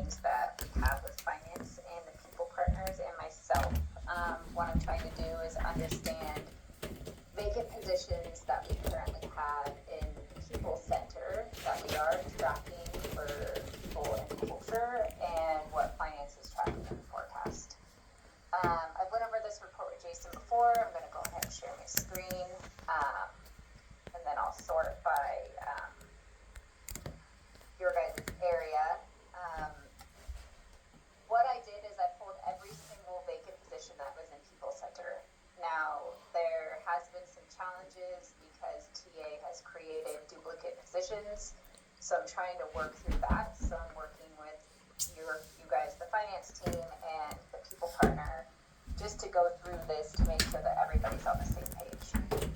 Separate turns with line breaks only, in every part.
meetings that we have with finance and the people partners and myself. What I'm trying to do is understand vacant positions that we currently have in People Center that we are tracking for people and culture, and what finance is tracking in the forecast. I've went over this report with Jason before. I'm going to go ahead and share my screen, and then I'll sort by your guys' area. What I did is I pulled every single vacant position that was in People Center. Now, there has been some challenges because TA has created duplicate positions, so I'm trying to work through that. So I'm working with you guys, the finance team, and the people partner, just to go through this to make sure that everybody's on the same page.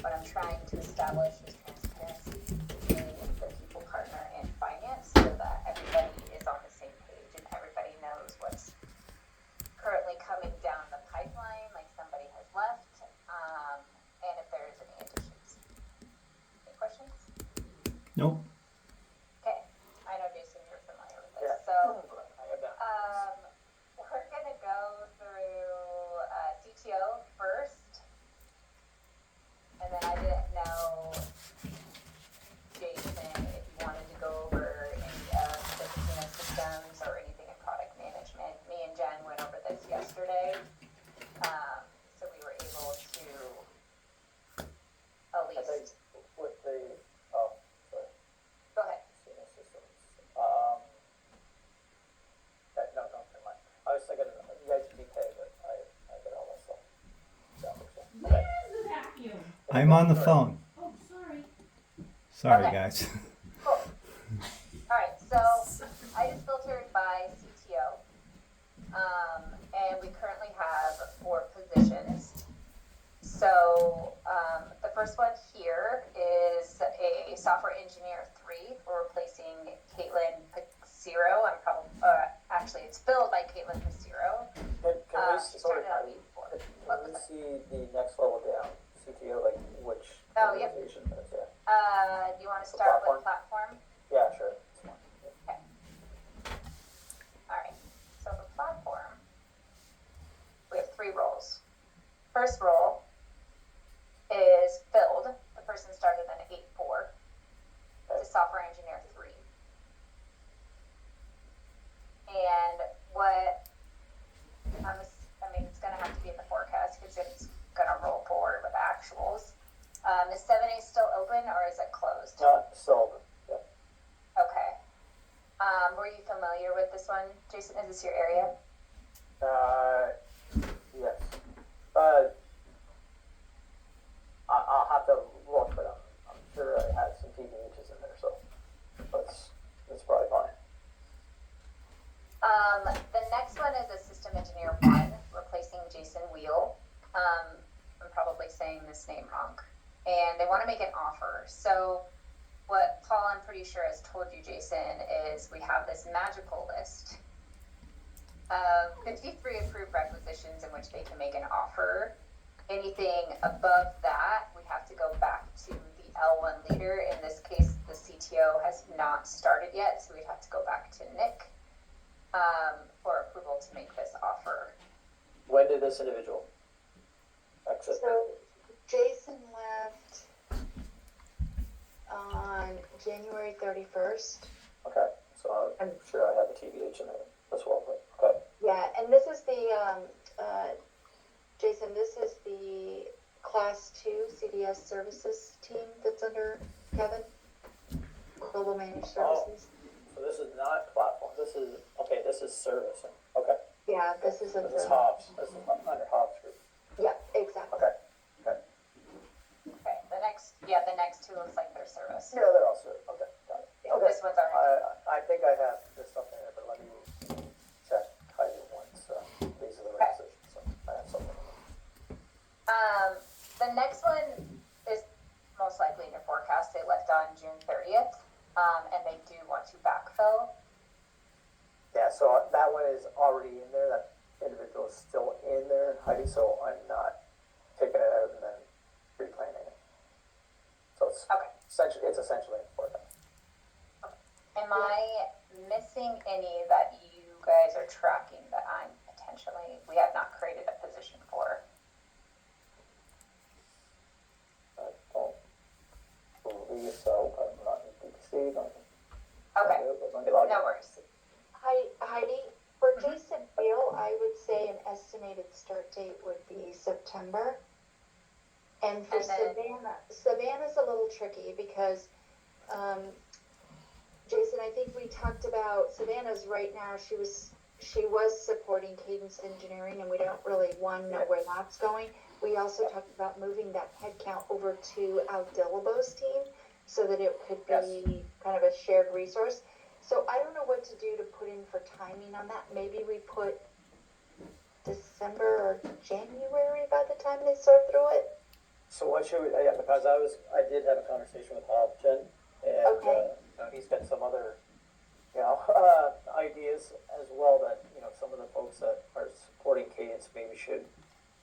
What I'm trying to establish is transparency between the people partner and finance, so that everybody is on the same page and everybody knows what's currently coming down the pipeline, like somebody has left, and if there's any additions. Any questions?
Nope.
Okay, I know Jason, you're familiar with this.
Yeah.
So we're gonna go through CTO first, and then I didn't know, Jason, if you wanted to go over any of the casino systems or anything in product management. Me and Jen went over this yesterday, so we were able to at
I think
least,
with the, sorry,
go ahead.
casino systems, no, never mind. I was thinking EITBK, but I get all that stuff.
Where is the vacuum?
I'm on the phone.
Oh, sorry.
Sorry,
Okay.
guys.
Cool. Alright, so I just filtered by CTO, and we currently have 4 positions. So, the first one here is a software engineer 3. We're replacing Caitlin Paciro. Actually, it's filled by Caitlin Paciro.
Can we,
She
sorry,
started out
Heidi,
before.
can we see the next level down, CTO, like which
Oh, yep.
organization that is there?
Do you want to start with platform?
Yeah, sure. It's fine. Yeah.
Okay. Alright, so the platform, we have 3 roles. First role is filled. The person started in 8-4. It's a software engineer 3. And what, it's gonna have to be in the forecast because it's gonna roll forward with actuals. Is 7A still open or is it closed?
Still open, yeah.
Okay. Were you familiar with this one, Jason? Is this your area?
Yes. I'll have to look, but I'm sure I had some PVHs in there, so that's probably fine.
The next one is a system engineer 1, replacing Jason Wheel. I'm probably saying this name wrong. And they want to make an offer. So what Paul, I'm pretty sure, has told you, Jason, is we have this magical list of 53 approved requisitions in which they can make an offer. Anything above that, we have to go back to the L1 leader. In this case, the CTO has not started yet, so we'd have to go back to Nick for approval to make this offer.
When did this individual exit?
So Jason left on January 31st.
Okay, so I'm sure I have a TVH in there as well, but, okay.
Yeah, and this is the, Jason, this is the Class 2 CDS services team that's under Kevin, Global Managed Services.
So this is not platform, this is servicing, okay.
Yeah, this is
This is Hobbs, this is under Hobbs group,
Yeah, exactly.
okay.
Okay, the next 2 looks like their service.
Yeah, they're all served, okay, got it.
Yeah,
Okay.
this one's already.
I think I have this stuff in there, but let me check Heidi once, these are the requisitions, so I have something.
The next one is most likely in your forecast. They left on June 30th, and they do want to backfill.
Yeah, so that one is already in there, that individual is still in there, Heidi, so I'm not taking it out and then replanting it. So it's
Okay.
essentially in forecast.
Am I missing any that you guys are tracking that we have not created a position for.
I don't believe so, but I'm not in DPC, don't.
Okay,
Let me log in.
no worries.
Heidi, for Jason Beal, I would say an estimated start date would be September. And for
And then-
Savannah's a little tricky because, Jason, I think we talked about Savannah's right now, she was supporting Cadence Engineering, and we don't really, know where that's going. We also talked about moving that headcount over to Al Dillabo's team so that it could be kind of a shared resource. So I don't know what to do to put in for timing on that. Maybe we put December or January by the time they sort through it.
So what should we, yeah, because I did have a conversation with Hobson, and,
Okay.
he's got some other, ideas as well that, some of the folks that are supporting Cadence maybe should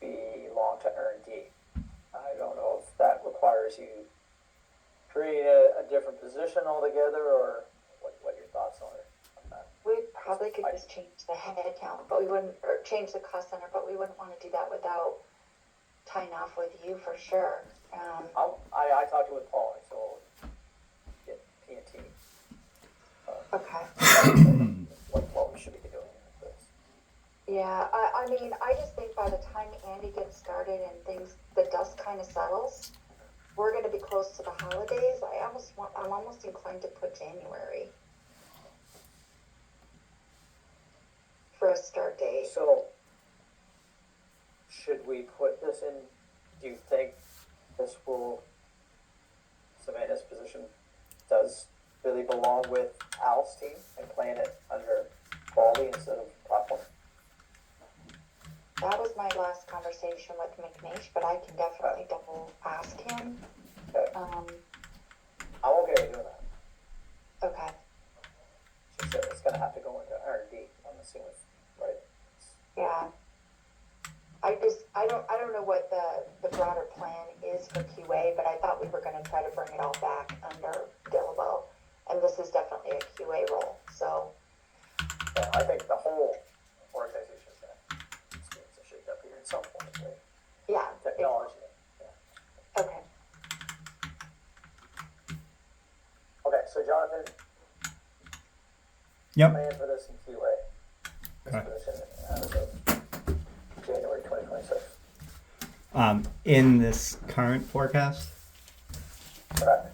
be long to R&D. I don't know if that requires you create a different position altogether, or what your thoughts are on that.
We probably could just change the head count, but we wouldn't, or change the cost center, but we wouldn't want to do that without tying off with you for sure.
I talked with Paul, so get P&T.
Okay.
What we should be doing with this.
Yeah, I mean, I just think by the time Andy gets started and the dust kind of settles, we're going to be close to the holidays. I'm almost inclined to put January for a start date.
So, should we put this in, do you think Savannah's position does really belong with Al's team and playing it under quality instead of platform?
That was my last conversation with McNeish, but I can definitely double ask him.
Okay. I'm okay with doing that.
Okay.
She said it's gonna have to go into R&D, I'm assuming, right?
Yeah. I don't know what the broader plan is for QA, but I thought we were gonna try to bring it all back under Dillabo. And this is definitely a QA role, so.
Yeah, I think the whole organization is gonna experience a shake up here at some point, right?
Yeah.
Technology, yeah.
Okay.
Okay, so Jonathan,
Yep.
plan for this in QA. This
Okay.
position as of January 2026.
In this current forecast?
Correct.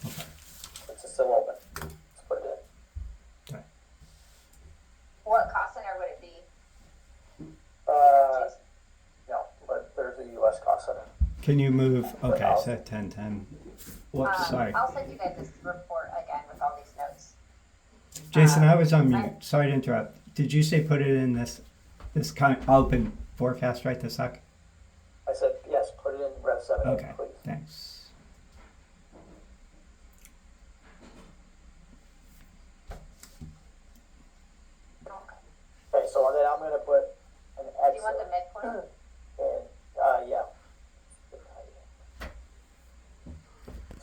It's still open. Let's put it in.
Okay.
What cost center would it be?
No, but there's a US cost center.
Can you move? Okay, so 1010. Whoops, sorry.
I'll send you guys this report again with all these notes.
Jason, I was on mute. Sorry to interrupt. Did you say put it in this kind of open forecast right this sec?
I said, yes, put it in Rev 7,
Okay,
please.
thanks.
Okay, so then I'm gonna put an
Do you want the
exit
midpoint?
in, yeah.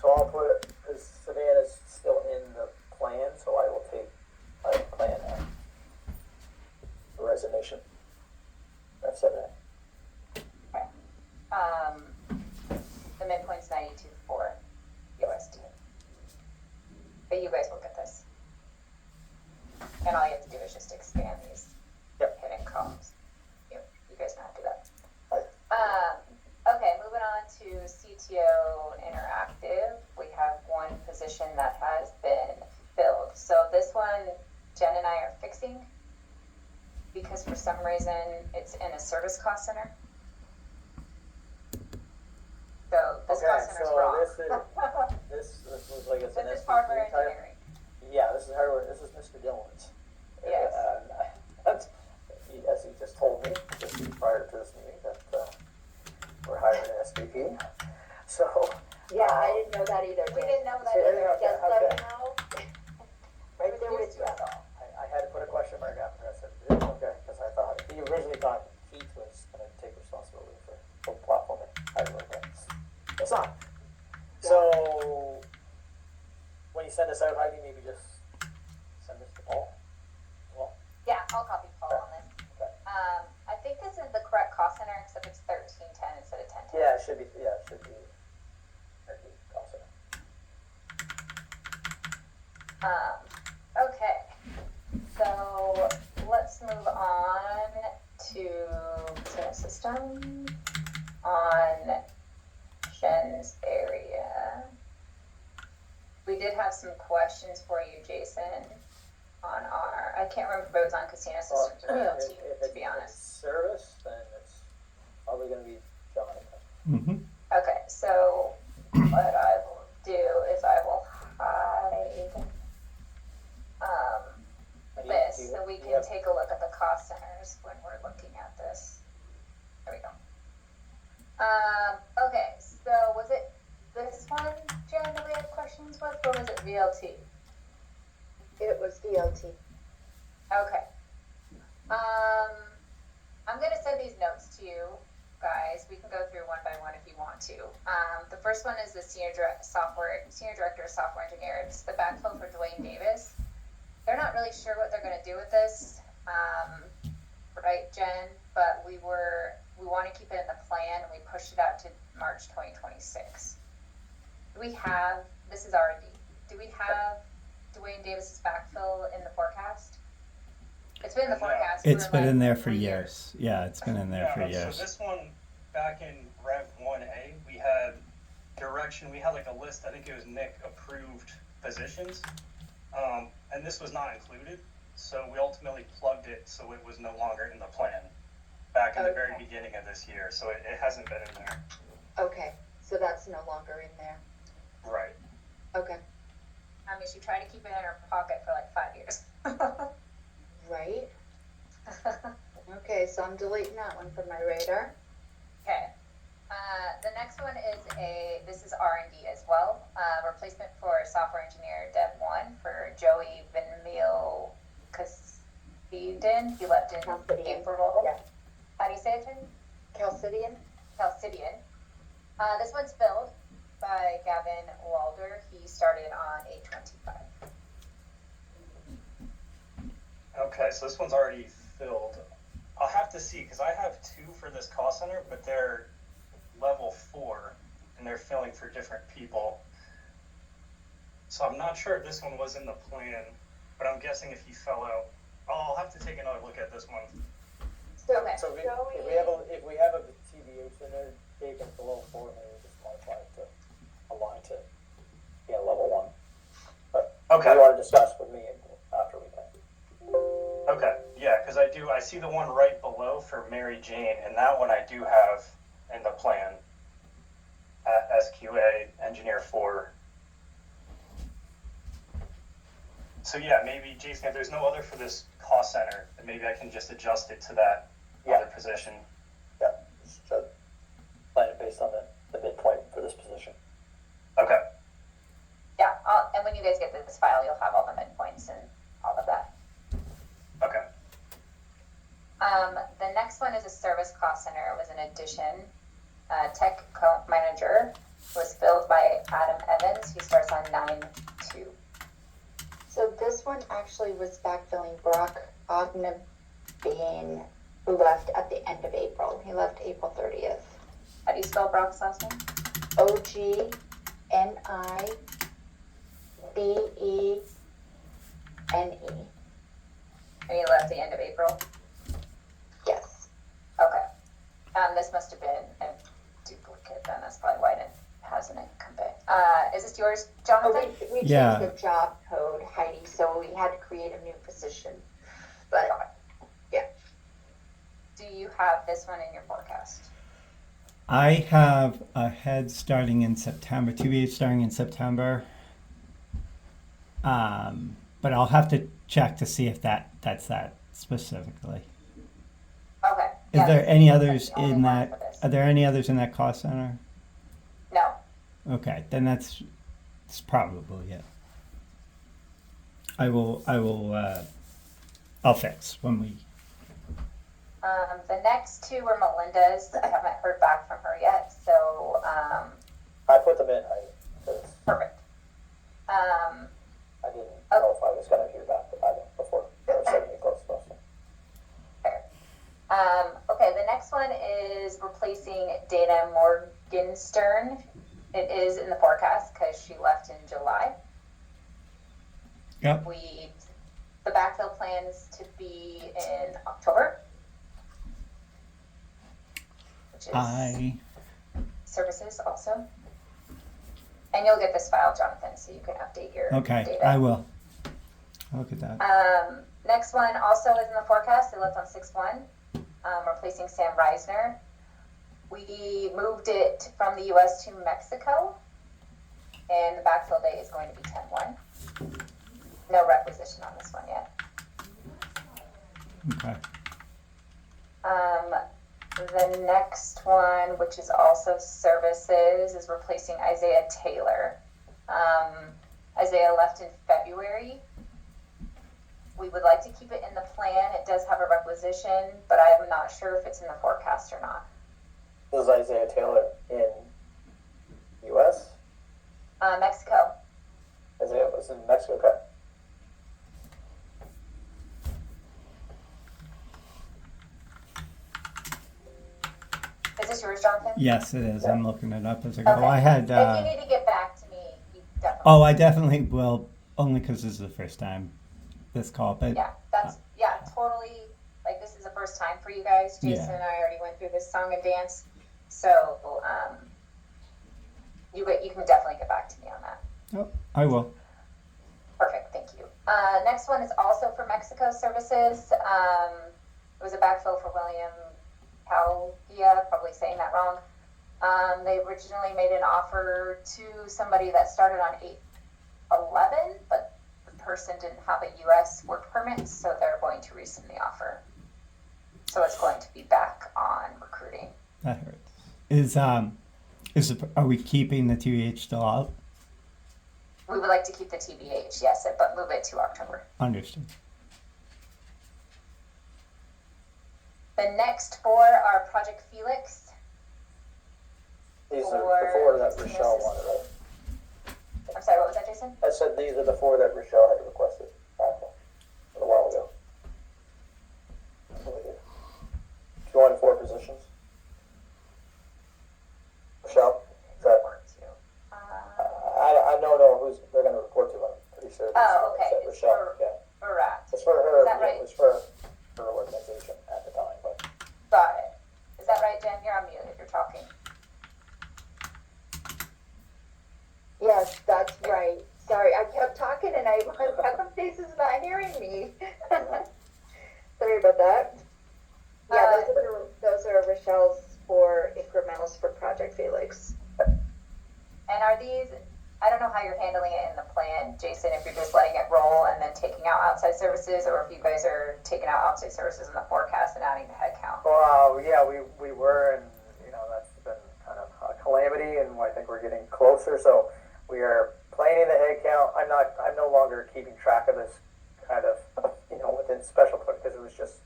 So I'll put, because Savannah's still in the plan, so I will take, plan resignation. That's it.
Okay. The midpoint's 92.4 USD. But you guys will get this. And all you have to do is just expand these
Yep.
hidden columns. You guys know how to do that.
Right.
Okay, moving on to CTO Interactive. We have one position that has been filled. So this one, Jen and I are fixing because for some reason it's in a service cost center. So this cost center's wrong.
This looks like it's an
This is
SVP
hardware
type.
engineering.
Yeah, this is hardware, this is Mr. Dillon's.
Yes.
That's, as he just told me, just prior to this meeting, that, we're hiring an SVP, so.
Yeah, I didn't know that either.
We didn't know that
Yeah,
either.
okay,
Just so
okay.
you know.
It
Right
was
there
news
with
to
you.
us all.
I had to put a question mark after I said, yeah, okay, because I thought, he originally thought Keith was gonna take responsibility for platforming, I don't know, it's not. So, when you send this out, Heidi, maybe just send this to Paul, well,
system on Jen's area. We did have some questions for you, Jason, on our, I can't remember if it was on casino systems or VLT, to be honest.
Service, then it's probably gonna be Jonathan.
Mm-hmm.
Okay, so what I will do is I will hide this so we can take a look at the cost centers when we're looking at this. There we go. Okay, so was it this one, Jen, that we had questions with, or was it VLT?
It was VLT.
Okay. I'm gonna send these notes to you guys. We can go through one by one if you want to. The first one is the Senior Director of Software Engineer. It's the backfill for Dwayne Davis. They're not really sure what they're gonna do with this, right, Jen? But we want to keep it in the plan, and we pushed it out to March 2026. This is R&D. Do we have Dwayne Davis's backfill in the forecast? It's been in the forecast.
It's
for
been
like
in there for
3
years. Yeah, it's been in there for years.
So this one, back in Rev 1A, we had direction, we had like a list, I think it was Nick approved positions. And this was not included, so we ultimately plugged it so it was no longer in the plan back in the very beginning of this year, so it hasn't been in there.
Okay, so that's no longer in there.
Right.
Okay,
I mean, she tried to keep it in her pocket for like 5 years.
right? Okay, so I'm deleting that one from my radar.
Okay. The next one is this is R&D as well. Replacement for software engineer Dev 1 for Joey Vinmil Castidin. He left in
Chalcidian.
April.
Yeah.
How do you say it, Jen?
Chalcidian?
Chalcidian. This one's filled by Gavin Walder. He started on 8/25.
Okay, so this one's already filled. I'll have to see, because I have 2 for this cost center, but they're level 4, and they're filling for different people. So I'm not sure if this one was in the plan, but I'm guessing if he fell out, I'll have to take another look at this one.
Okay.
So if
Joey-
we have a TBH in there, vacant below 4, maybe just modify it to align to, level 1. But
Okay.
you want to discuss with me after we can.
Okay, yeah, because I see the one right below for Mary Jane, and that one I do have in the plan at SQA Engineer 4. So yeah, maybe Jason, if there's no other for this cost center, then maybe I can just adjust it to that other position.
Yeah, so plan it based on the midpoint for this position.
Okay,
Yeah, and when you guys get this file, you'll have all the midpoints and all of that.
okay.
The next one is a service cost center. It was an addition. Tech manager was filled by Adam Evans. He starts on 9/2.
So this one actually was backfilling Brock Ognabane, who left at the end of April. He left April 30th.
How do you spell Brock's last name?
Ognibene.
And he left the end of April.
Yes.
Okay. This must have been a duplicate then. That's probably why it hasn't come back. Is this yours,
Oh,
Jonathan?
we
Yeah.
changed the job code, Heidi, so we had to create a new position. But
Do you have this one in your forecast?
I have a head starting in September, 2BH starting in September. But I'll have to check to see if that's that specifically.
Okay.
Is
Yeah,
there
this
any
is
others
the only
in
one
that?
for this.
Are there any others in that cost center?
No.
Okay, then it's probably it. I'll fix when we.
The next 2 were Melinda's. I haven't heard back from her yet, so
I put them in, because
perfect.
I didn't know if I was gonna hear back before, or setting it close to us.
Fair. Okay, the next one is replacing Dana Morgenstern. It is in the forecast because she left in July.
Yep.
The backfill plans to be in October. which is
I
services also. And you'll get this file, Jonathan, so you can update your
okay.
data.
I will. I'll look at that.
Next one also is in the forecast. They left on 6-1, replacing Sam Reisner. We moved it from the U.S. to Mexico, and the backfill date is going to be 10-1. No requisition on this one yet.
Okay.
The next one, which is also services, is replacing Isaiah Taylor. Isaiah left in February. We would like to keep it in the plan. It does have a requisition, but I am not sure if it's in the forecast or not.
Is Isaiah Taylor in U.S.?
Mexico.
Isaiah was in Mexico. Okay.
Is this yours, Jonathan?
Yes, it is. I'm looking it up as I go.
Okay.
I had.
If you need to get back to me, you definitely.
Oh, I definitely will. Only because this is the first time this call, but
Yeah, totally. Like, this is the first time for you guys. Jason
Yeah.
and I already went through this song and dance, so you can definitely get back to me on that.
oh, I will.
Perfect, thank you. Next one is also for Mexico services. It was a backfill for William Calvia, probably saying that wrong. They originally made an offer to somebody that started on 8/11, but the person didn't have a U.S. work permit, so they're going to rescind the offer. So it's going to be back on recruiting.
That hurts. Are we keeping the TVH still out?
We would like to keep the TBH, yes, but move it to October.
Understood.
The next 4 are Project Felix.
These are the 4 that
For
Rochelle
Christmas.
wanted, right?
I'm sorry, what was that, Jason?
I said these are the 4 that Rochelle had requested a while ago. Do you want 4 positions? Rochelle? Is that, I don't know who's they're going to report to. I'm pretty sure.
Oh, okay.
It's
It's
Rochelle.
for
Yeah.
Barat.
It's for her.
Is that right?
It was for her organization at the time, but
Got it. Is that right, Jen? You're on mute if you're talking.
Yes, that's right. Sorry, I kept talking and I was how come Jason's not hearing me? Sorry about that. Yeah, those are Rochelle's 4 incrementals for Project Felix.
And are these, I don't know how you're handling it in the plan, Jason, if you're just letting it roll and then taking out outside services, or if you guys are taking out outside services in the forecast and adding the head count.
well, yeah, we were, and that's been kind of a calamity, and I think we're getting closer. So we are planning the head count. I'm no longer keeping track of this kind of within special because it was just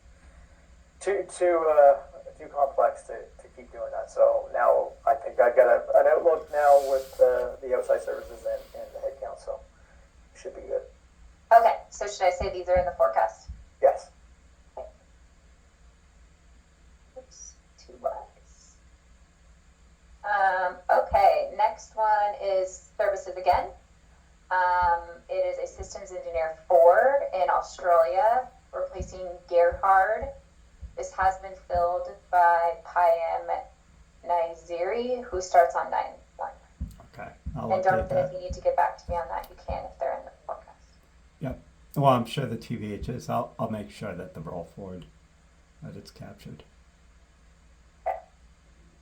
too complex to keep doing that. So now I think I got an outlook now with the outside services and the head count, so it should be good.
Okay, so should I say these are in the forecast?
Yes.
Oops, 2 Ys. Okay, next one is services again. It is a systems engineer 4 in Australia, replacing Gerhard. This has been filled by Payam Naiziri, who starts on 9/1.
Okay. I'll
And
update
Jonathan,
that.
if you need to get back to me on that, you can if they're in the forecast.
Yep. Well, I'm sure the TVH is. I'll make sure that the roll forward that it's captured.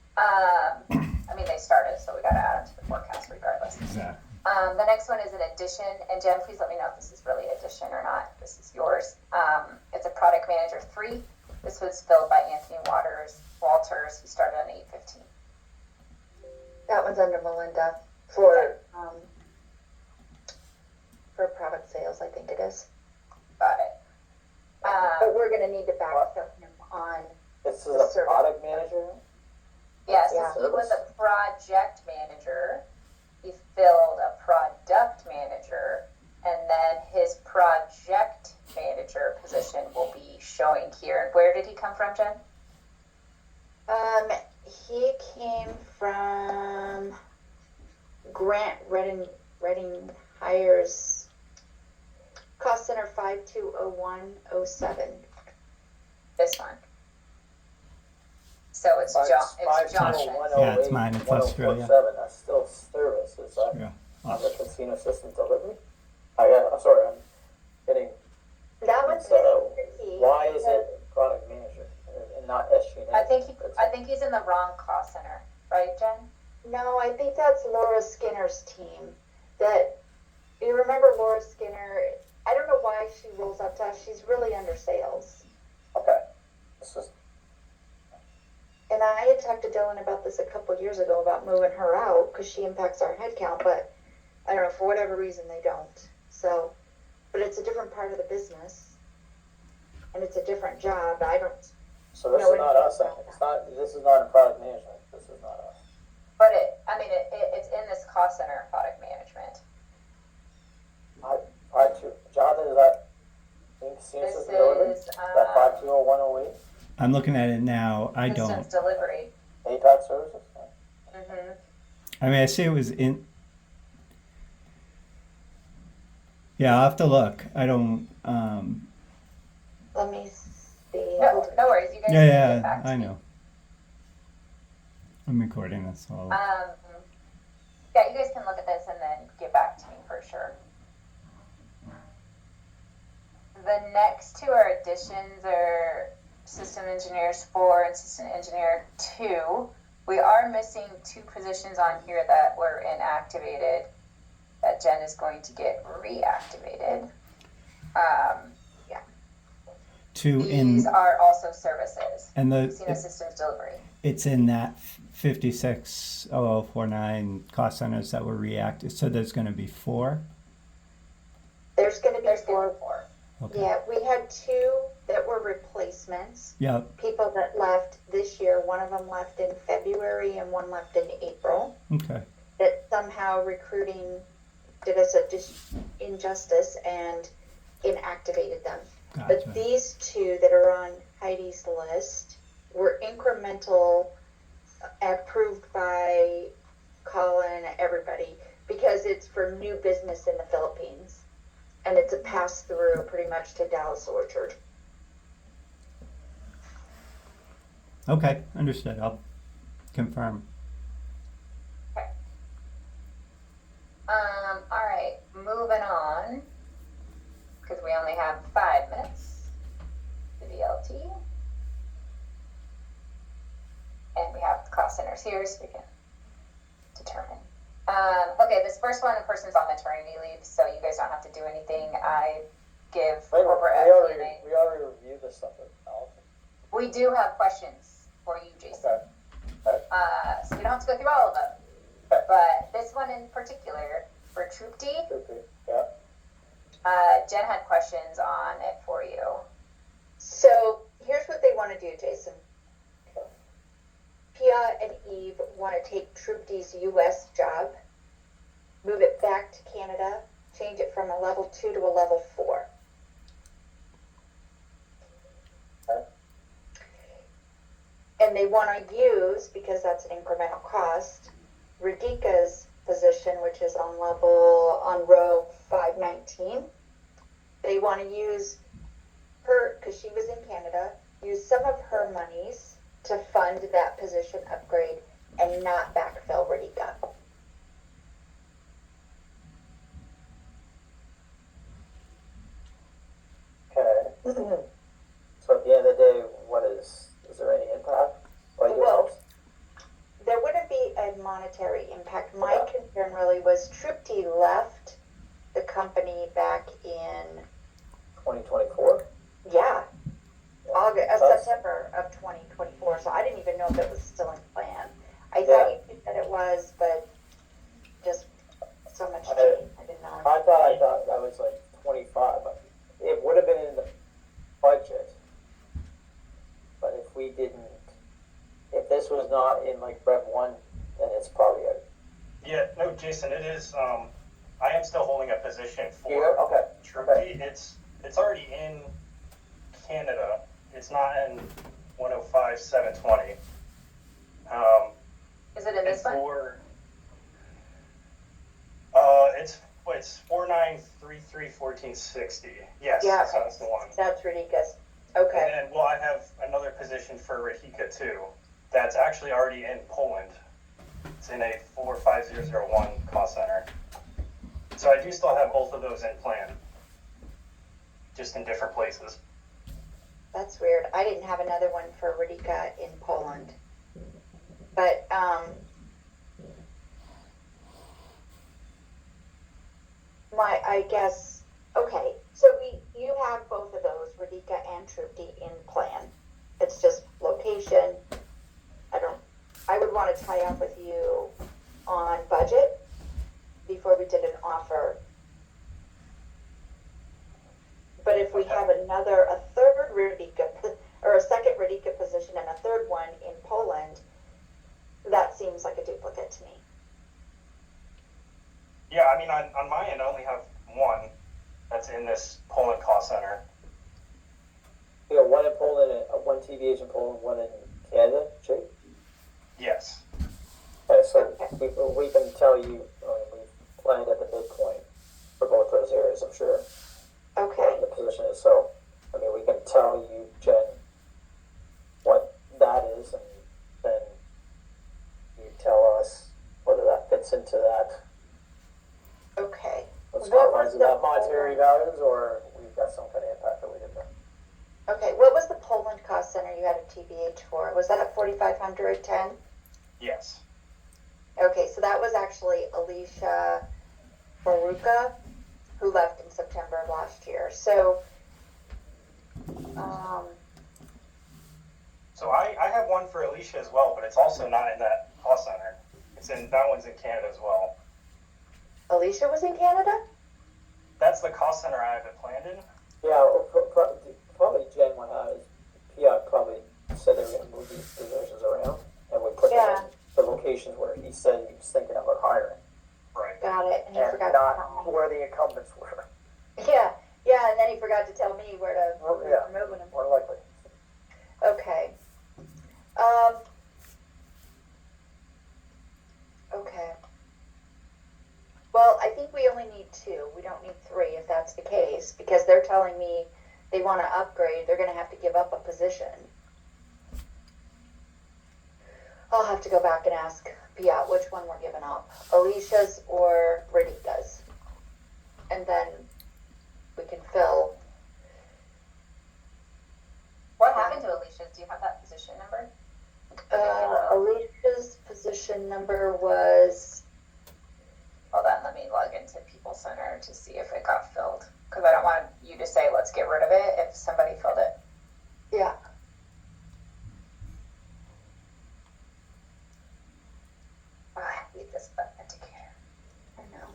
I mean, they started, so we got to add them to the forecast regardless.
Exactly.
The next one is an addition, and Jen, please let me know if this is really addition or not. This is yours. It's a product manager 3. This was filled by Anthony Walters, who started on 8/15.
That one's under Melinda for product sales, I think it is.
Got it.
But we're gonna need to backfill him on.
This is
The
a
service.
product manager.
Yes,
Yeah.
he was a project manager. He filled a product manager, and then his project manager position will be showing here. Where did he come from, Jen?
He came from Grant Redding Hires Cost Center 520107.
This one. So it's John, it's
50
Johnson.
108
Yeah, it's mine. It's Australia.
1047. That's still service. Is that
Yeah.
on the casino system delivery? I'm sorry, I'm getting.
That one's
So
tricky.
why is it product manager and not SG&A?
I think he's in the wrong cost center, right, Jen?
No, I think that's Laura Skinner's team. That you remember Laura Skinner? I don't know why she rolls up to us. She's really under sales.
Okay. This is
And I had talked to Dylan about this a couple years ago about moving her out because she impacts our headcount, but I don't know, for whatever reason they don't. So, but it's a different part of the business and it's a different job. I don't,
so this
No,
is not us. It's not. This is not in product management. This is not us.
But it's in this cost center product management.
Jonathan, is that casino
This
system delivery?
is,
That 520108
I'm looking at it now. I don't.
Systems delivery.
ATOC services.
Mm-hmm.
I mean, I see it was in. Yeah, I'll have to look. I don't.
let me see.
No worries. You guys
Yeah,
can get
yeah,
back to
I
me.
know. I'm recording this all.
Yeah, you guys can look at this and then get back to me for sure. The next two are additions are system engineers 4 and system engineer 2. We are missing 2 positions on here that were inactivated that Jen is going to get reactivated. These are also services.
And
Casino systems delivery.
it's in that 560049 cost centers that were reactive. So there's going to be 4.
There's going to be
There's
four.
4.
Okay.
Yeah, we had 2 that were replacements.
Yep.
People that left this year. One of them left in February and one left in April.
Okay.
That somehow recruiting did us a injustice and inactivated them.
Gotcha.
But these 2 that are on Heidi's list were incremental, approved by Colin, everybody, because it's for new business in the Philippines. And it's a pass through pretty much to Dallas Orchard.
Okay, understood. I'll confirm.
All right, moving on, because we only have 5 minutes to VLT. And we have the cost centers here, so we can determine. Okay, this first one, the person's on maternity leave, so you guys don't have to do anything. I give corporate FP&A.
We already reviewed this stuff with Allison.
We do have questions for you, Jason.
Okay.
So we don't have to go through all of them.
Okay.
But this one in particular, for Troop D,
Yeah.
Jen had questions on it for you.
So here's what they want to do, Jason. Pia and Eve want to take Troop D's U.S. job, move it back to Canada, change it from a level 2 to a level 4.
Okay.
And they want to use, because that's an incremental cost, Radhika's position, which is on row 519. They want to use her, because she was in Canada, use some of her monies to fund that position upgrade and not backfill Radhika.
Okay. So at the end of the day, is there any impact?
Well, there wouldn't be a monetary impact. My concern really was Tripty left the company back in
2024?
September of 2024. So I didn't even know if it was still in plan. I thought you said it was, but just so much change. I didn't know.
I thought that was like 25, but it would have been in the budget. But if this was not in like Rev 1, then it's probably a.
Yeah, no, Jason, it is, I am still holding a position for
Here? Okay.
Troop D. It's already in Canada. It's not in 105-720.
Is it in this one?
It's 49331460. Yes,
Yeah,
that's the one.
That's ridiculous. Okay.
And then, I have another position for Rahika too. that's actually already in Poland. It's in a 45001 cost center. So I do still have both of those in plan, just in different places.
That's weird. I didn't have another one for Radika in Poland. But, I guess, okay, so you have both of those, Radika and Trupti, in plan. It's just location. I would want to tie up with you on budget before we did an offer. But if we have a third Radika, or a second Radika position and a third one in Poland, that seems like a duplicate to me.
Yeah, I mean, on my end, I only have one that's in this Poland cost center.
You know, one in Poland, one TBH in Poland, one in Canada, Jake?
Yes.
Okay, so we can tell you, we've planned at the midpoint for both those areas, I'm sure.
Okay.
What the position is, so, I mean, we can tell you, Jen, what that is, and then you tell us whether that fits into that.
Okay.
Let's
What
call
was
it
the
that monetary values, or we've got some kind of impact that we did there.
Okay, what was the Poland cost center you had a TBH for? Was that at 4,510?
Yes.
Okay, so that was actually Alicia Baruka, who left in September of last year. So,
So I have one for Alicia as well, but it's also not in that cost center. That one's in Canada as well.
Alicia was in Canada?
That's the cost center I have it planned in.
Yeah, probably Jen went out, Piot probably said they were gonna move these positions around, and we put them
Yeah.
in the locations where he said he was thinking about hiring.
Right.
Got it. And he
And
forgot to
not
tell me.
where the incumbents were,
Yeah, and then he forgot to tell me where to
yeah.
moving him.
more likely.
Okay. Okay. Well, I think we only need 2. We don't need 3 if that's the case, because they're telling me they want to upgrade. They're going to have to give up a position. I'll have to go back and ask Piat which one we're giving up, Alicia's or Radika's. And then we can fill.
What happened to Alicia's? Do you have that position number?
Alicia's position number was,
Hold on, let me log into People Center to see if it got filled. Because I don't want you to say, let's get rid of it if somebody filled it.
yeah.
Oh, I hate this authenticator. I know.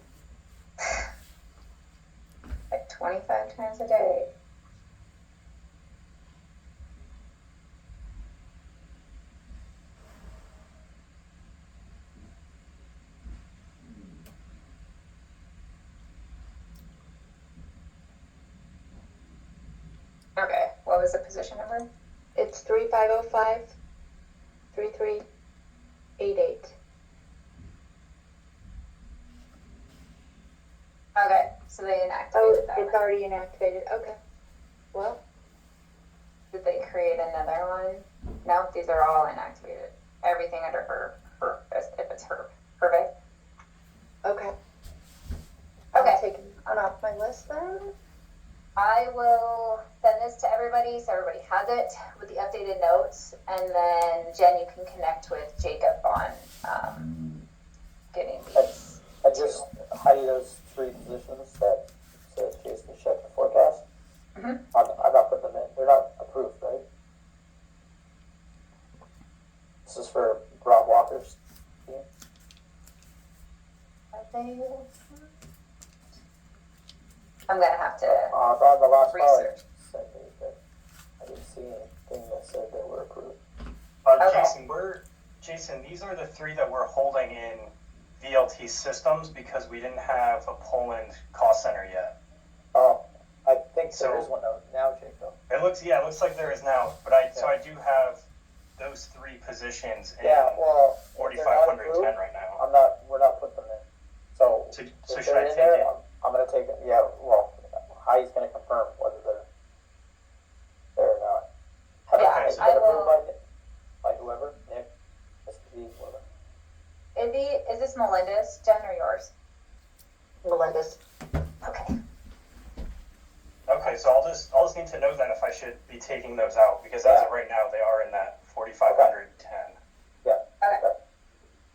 Like 25 times a day. Okay, what was the position number?
It's 3505 3388.
Okay, so they inactivated
Oh,
that
it's
one.
already inactivated. Okay. Well,
Did they create another one? No, these are all inactivated. Everything under her, if it's her. Perfect.
okay.
Okay.
I'm taking one off my list then.
I will send this to everybody so everybody has it with the updated notes, and then Jen, you can connect with Jacob on getting these.
And just Heidi, those 3 positions that says Jason check the forecast.
Mhm.
I'm not putting them in. They're not approved, right? This is for Rob Walker's team.
Are they? I'm gonna have to
On the last file, it
research.
said that I didn't see anything that said they were approved.
Okay.
Jason, these are the 3 that we're holding in VLT systems because we didn't have a Poland cost center yet.
Oh, I think
So-
there is one now, Jake, though.
It looks like there is now, but so I do have those 3 positions in
Yeah, well, if they're not
4,510
approved,
right now.
we're not putting them in. So,
So
if
should
they're
I
in
take
there,
it?
I'm gonna take it, yeah, well, Heidi's gonna confirm whether they're there or not. Have
Yeah,
they
I
been approved
will-
by whoever, Nick?
this Melinda's, Jen, or yours?
Melinda's.
Okay.
Okay, so I'll just need to know then if I should be taking those out, because as of right now, they are in that 4,510.
Yeah.
Okay.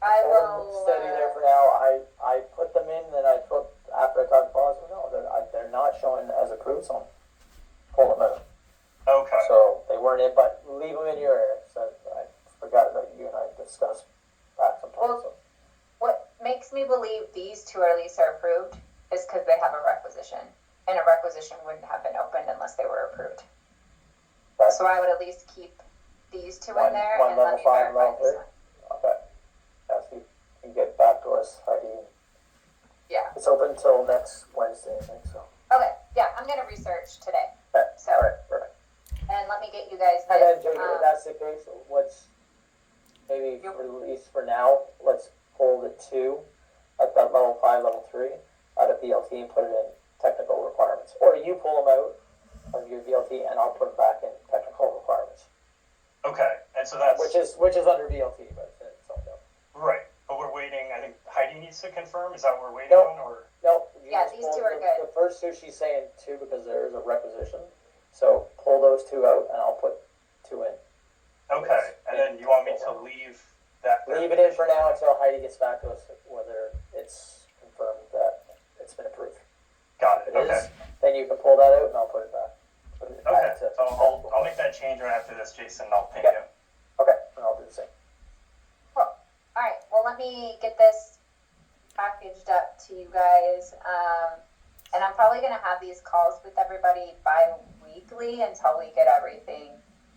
I will.
Steady there for now. I put them in, then I put, after I talked to Paul, I said, no, they're not showing as approved, so pull them out.
Okay.
So they weren't in, but leave them in your area. So I forgot that you and I discussed that sometimes. So.
What makes me believe these two at least are approved is because they have a requisition, and a requisition wouldn't have been opened unless they were approved.
That's
So I would at least keep these two in there
one
and let
level
me
5,
verify
level
this
3.
one.
Okay. As you can get back to us, Heidi.
Yeah.
It's open until next Wednesday, I think so.
Okay. Yeah, I'm gonna research today.
Okay.
So,
All right, perfect.
and let me get you guys
And then,
this.
Jake, if that's the case, let's maybe for at least for now, let's pull the 2 at that level 5, level 3 out of BLT and put it in technical requirements. Or you pull them out of your BLT and I'll put them back in technical requirements.
Okay, and so that's
Which is under BLT, but it's all done.
right. But we're waiting. I think Heidi needs to confirm. Is that what we're waiting
Nope.
on, or
No, you
Yeah,
just
these
pull
two are good.
The first 2 she's saying 2 because there is a requisition. So pull those 2 out and I'll put 2 in.
okay? And then you want me to leave that?
Leave it in for now until Heidi gets back to us whether it's confirmed that it's been approved.
Got
If
it.
it
Okay.
is, then you can pull that out and I'll put it back. Put it
Okay.
back to
So I'll make that change right after this, Jason. And I'll ping
Yeah.
you.
Okay, and I'll do the same.
Cool. All right. Well, let me get this packaged up to you guys. And I'm probably gonna have these calls with everybody bi-weekly until we get everything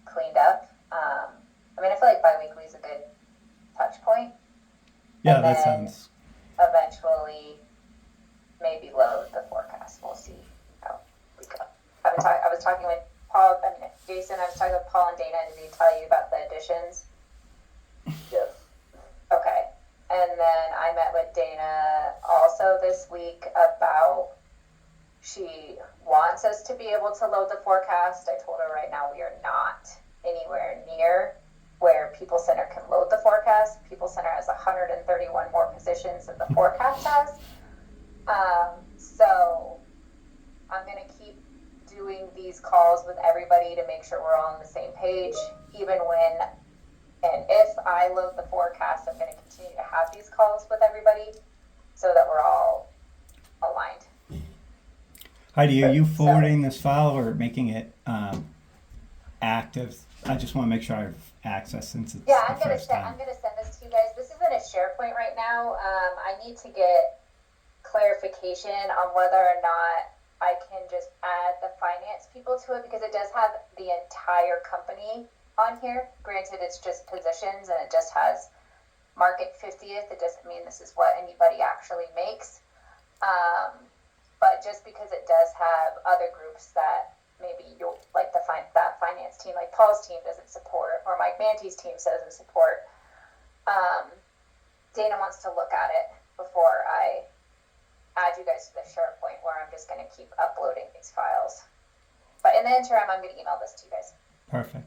cleaned up. I mean, I feel like bi-weekly is a good touch point.
Yeah,
And
that
then
sounds.
eventually maybe load the forecast. We'll see how we go. I was talking with Paul, Jason, I was talking with Paul and Dana. Did he tell you about the additions?
Yes.
Okay. And then I met with Dana also this week about she wants us to be able to load the forecast. I told her right now we are not anywhere near where People Center can load the forecast. People Center has 131 more positions than the forecast has. So I'm going to keep doing these calls with everybody to make sure we're all on the same page. Even when and if I load the forecast, I'm going to continue to have these calls with everybody so that we're all aligned.
Heidi, are you forwarding this file or making it active? I just want to make sure I have access since it's
Yeah,
the first time.
I'm gonna send this to you guys. This is in a SharePoint right now. I need to get clarification on whether or not I can just add the finance people to it because it does have the entire company on here. Granted, it's just positions and it just has market 50th. It doesn't mean this is what anybody actually makes. But just because it does have other groups that maybe you'll like that finance team, like Paul's team doesn't support, or Mike Mante's team doesn't support. Dana wants to look at it before I add you guys to the SharePoint where I'm just going to keep uploading these files. But in the interim, I'm going to email this to you guys.
Perfect.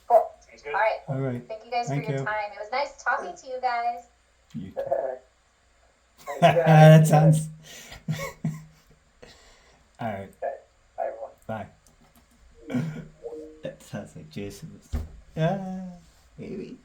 Cool.
Sounds good.
All right.
All right.
Thank you guys
Thank
for your
you.
time. It was nice talking to you guys.
You
Thanks, guys.
that sounds. All right.
Okay. Bye, everyone.
Bye. That sounds like Jason was. Yeah, maybe.